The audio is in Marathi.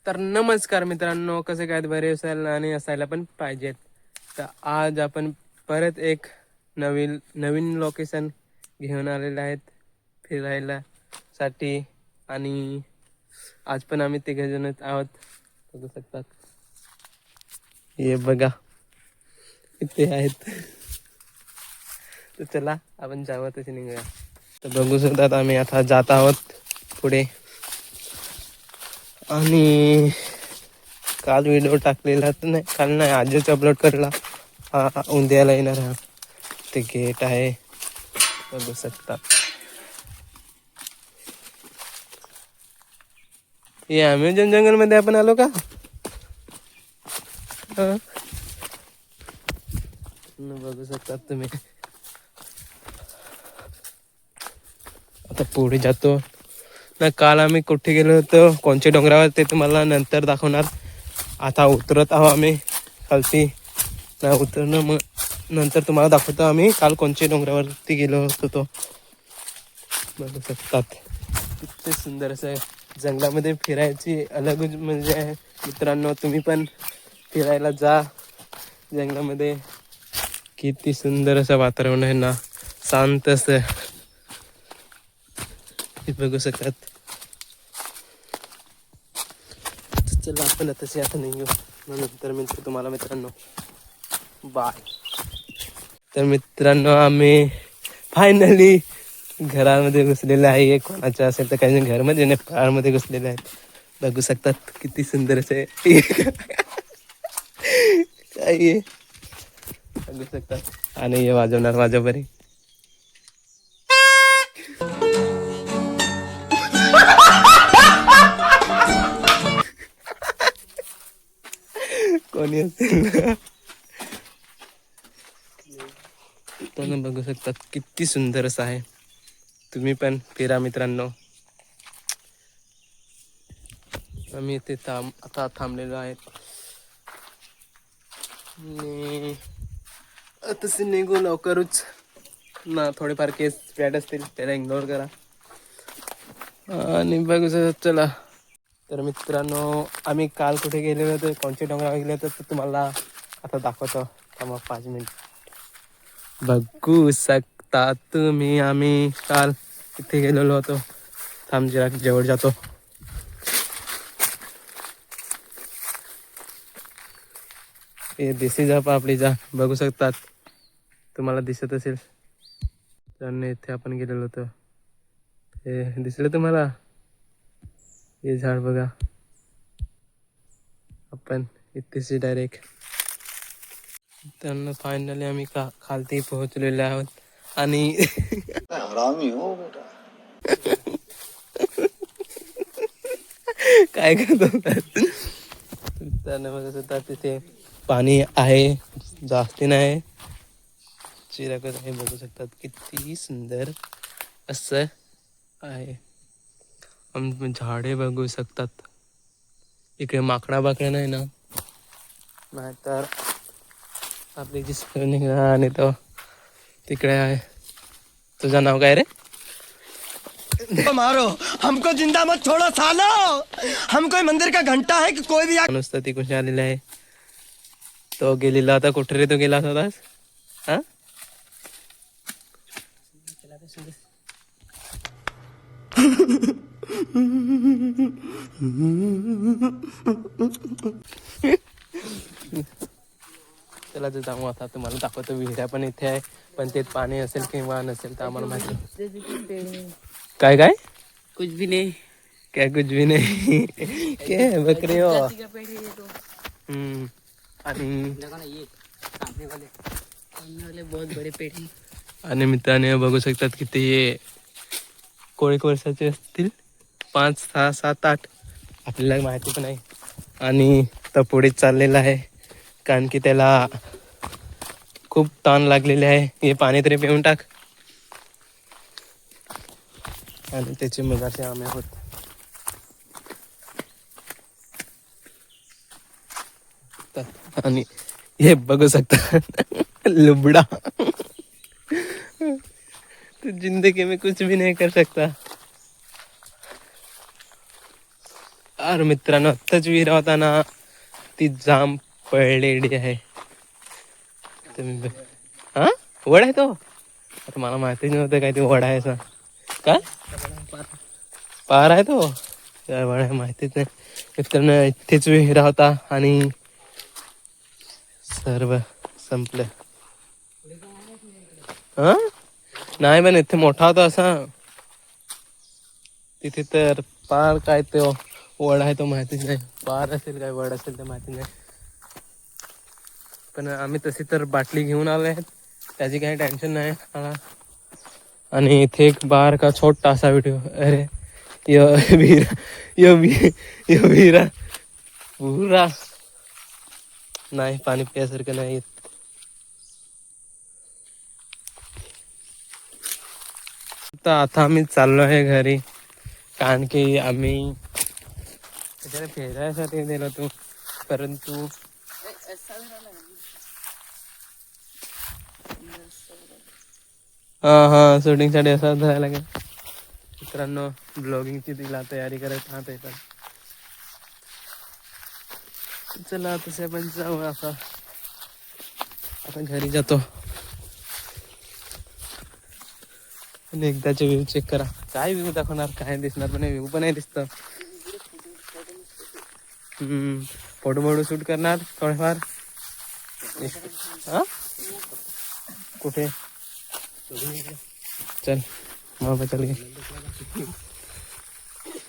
तर नमस्कार मित्रांनो, कसे काय बरे असाल आणि असायला पण पाहिजेत. तर आज आपण परत एक नवीन लोकेशन घेऊन आलेले आहेत फिरायला साठी. आणि आज पण आम्ही तिघजणच आहोत, बघू शकतात. हे बघा इथे आहेत. तर चला आपण जावं तसे निघूया. तर बघू शकतात आम्ही आता जात आहोत पुढे. आणि काल व्हिडिओ टाकलेला तर नाही, काल नाही आजच अपलोड करला. हा उद्याला येणार. हा ते गेट आहे, बघू शकता. हे अमेझॉन जंगल मध्ये आपण आलो का? बघू शकतात तुम्ही. आता पुढे जातो ना. काल आम्ही कुठे गेलो होतो, कोणच्या डोंगरावर, ते तुम्हाला नंतर दाखवणार. आता उतरत आहो आम्ही खालती ना. उतरणं मग नंतर तुम्हाला दाखवतो आम्ही काल कोणच्या डोंगरावरती गेलो होतो. तो बघू शकतात. किती सुंदर असं जंगलामध्ये फिरायची अलगच म्हणजे आहे मित्रांनो. तुम्ही पण फिरायला जा जंगलामध्ये. किती सुंदर असं वातावरण आहे ना, शांत असं. बघू शकतात. चला आपण आता नाही घेऊ, नंतर मिळतो तुम्हाला मित्रांनो. बाय. तर मित्रांनो आम्ही फायनली घरामध्ये घुसलेलं आहे. कोणाचं असेल तर काही घरमध्ये नाही, पारमध्ये घुसलेले आहेत. बघू शकतात किती सुंदर असे काही बघू शकतात. आणि हे वाजवणार माझ्या बरी. कोणी असेल तर बघू शकतात किती सुंदर असं आहे. तुम्ही पण फिरा मित्रांनो. आम्ही इथे आता थांबलेलो आहे. तसे निघू लवकरच ना. थोडेफार केस बॅड असतील त्याला इग्नोर करा. आणि बघू शकता. चला तर मित्रांनो आम्ही काल कुठे गेलेलो होतो, कोणत्या डोंगरावर गेले होते, तर तुम्हाला आता दाखवतो. थांबा 5 मिनिट. बघू शकता तुम्ही आम्ही काल इथे गेलेलो होतो. थांब जरा जवळ जातो. हे देसी जा पापडीचा बघू शकतात, तुम्हाला दिसत असेल. तर इथे आपण गेलेलो होतो. हे दिसलं तुम्हाला? हे झाड बघा. आपण इथेच डायरेक्ट. त्यांना फायनली आम्ही खालती पोहोचलेले आहोत. आणि हरामी हो बेटा. काय करतो त्यांना बघत होता. तिथे पाणी आहे, जास्ती नाही, चिरागत आहे. बघू शकतात किती सुंदर असं आहे. झाडे बघू शकतात. इकडे माकडा बाकडा नाही ना, नाहीतर आपली जी स्पेलिंग. आणि तो तिकडे आहे. तुझं नाव काय रे? मारो हमको जिंदा मत छोड़ो सालो. हम कोई मंदिर का घंटा है कि कोई भी नुसतं तिकडे आलेला आहे. तो गेलेला आता कुठे रे? तो गेला होतास हा? चला तर जाऊ आता. तुम्हाला दाखवतो. विहिऱ्या पण इथे आहे, पण ते पाणी असेल किंवा नसेल तर आम्हाला माहिती. काय काय कुछ भी नहीं. क्या कुछ भी नहीं. क्या बकरी हो. आणि बहुत बड़े पेड़ हैं. आणि मित्रांनो बघू शकतात किती कोळी वर्षाचे असतील. 5, 6, 7, 8 आपल्याला माहिती पण आहे. आणि तो पुढे चाललेला आहे, कारण की त्याला खूप ताण लागलेले आहे. हे पाणी तरी पिऊन टाक. आणि त्याचे मगाचे आम्ही आहोत. आणि हे बघू शकता लुबडा. तो जिंदगी में कुछ भी नहीं कर सकता. अरे मित्रांनो, आत्ताच विहीर होता ना, ती जाम पडलेली आहे. हा वड आहे तो. आता मला माहितीच नव्हतं काय ते वड आहे असं. काय पार आहे तो, काय वड आहे माहितीच नाही. मित्रांनो इथेच विहीर होता आणि सर्व संपलं. हा नाही पण इथे मोठा होता असा. तिथे तर पार काय तो वड आहे तो माहितीच नाही. पार असेल काय वड असेल ते माहिती नाही. पण आम्ही तशी तर बाटली घेऊन आलो आहे, त्याची काही टेन्शन नाही मला. आणि इथे एक बार का छोटा असा व्हिडिओ. अरे य विहिरा पुरा नाही, पाणी प्यासारखं नाही. तर आता आम्ही चाललो आहे घरी, कारण की आम्ही त्याच्याने फिरायसाठी गेलो होतो. परंतु हा शूटिंगसाठी असं जायला लागेल. मित्रांनो ब्लॉगिंगची तिला तयारी करत राहते. पण चला तसे आपण जाऊ. आता आपण घरी जातो आणि एकदाचे व्ह्यू चेक करा. काय व्ह्यू दाखवणार, काय दिसणार पण व्ह्यू पण नाही दिसत. फोटो शूट करणार थोडेफार. हा कुठे चल मग चल